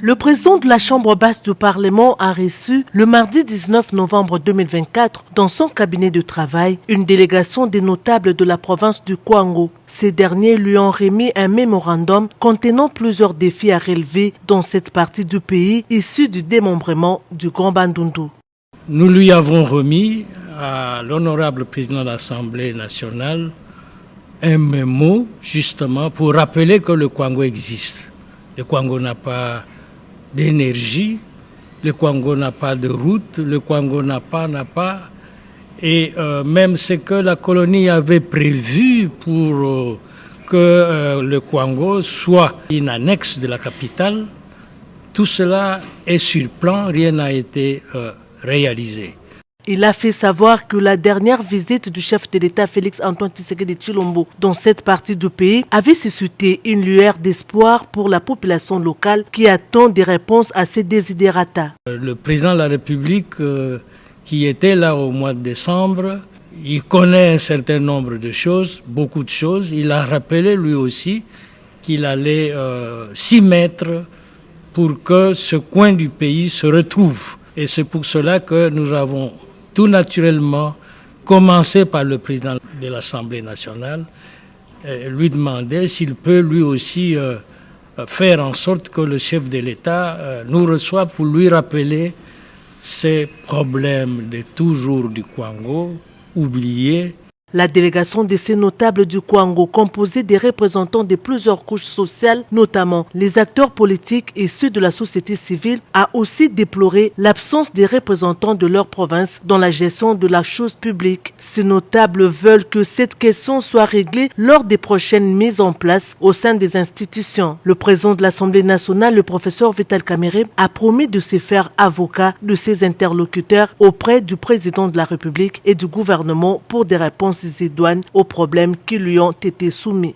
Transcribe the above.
Le président de la Chambre basse du Parlement a reçu le mardi 19 novembre 2024 dans son cabinet de travail une délégation des notables de la province du Kwango. Ces derniers lui ont remis un mémorandum contenant plusieurs défis à relever dans cette partie du pays issue du démembrement du Grand Bandundu. Nous lui avons remis à l'honorable président de l'Assemblée nationale un mémo justement pour rappeler que le Kwango existe. Le Kwango n'a pas d'énergie, le Kwango n'a pas de route, le Kwango n'a pas. Et même ce que la colonie avait prévu pour que le Kwango soit une annexe de la capitale, tout cela est sur le plan, rien n'a été réalisé. Il a fait savoir que la dernière visite du chef de l'État Félix-Antoine Tshisekedi Tshilombo dans cette partie du pays avait suscité une lueur d'espoir pour la population locale qui attend des réponses à ses desiderata. Le président de la République qui était là au mois de décembre, il connaît un certain nombre de choses, beaucoup de choses. Il a rappelé lui aussi qu'il allait s'y mettre pour que ce coin du pays se retrouve. Et c'est pour cela que nous avons tout naturellement commencé par le président de l'Assemblée nationale, lui demander s'il peut lui aussi faire en sorte que le chef de l'État nous reçoive pour lui rappeler ces problèmes de toujours du Kwango, oubliés. La délégation de ces notables du Kwango, composée des représentants de plusieurs couches sociales, notamment les acteurs politiques et ceux de la société civile, a aussi déploré l'absence des représentants de leur province dans la gestion de la chose publique. Ces notables veulent que cette question soit réglée lors des prochaines mises en place au sein des institutions. Le président de l'Assemblée nationale, le professeur Vital Kamerhe, a promis de se faire avocat de ses interlocuteurs auprès du président de la République et du gouvernement pour des réponses idoines aux problèmes qui lui ont été soumis.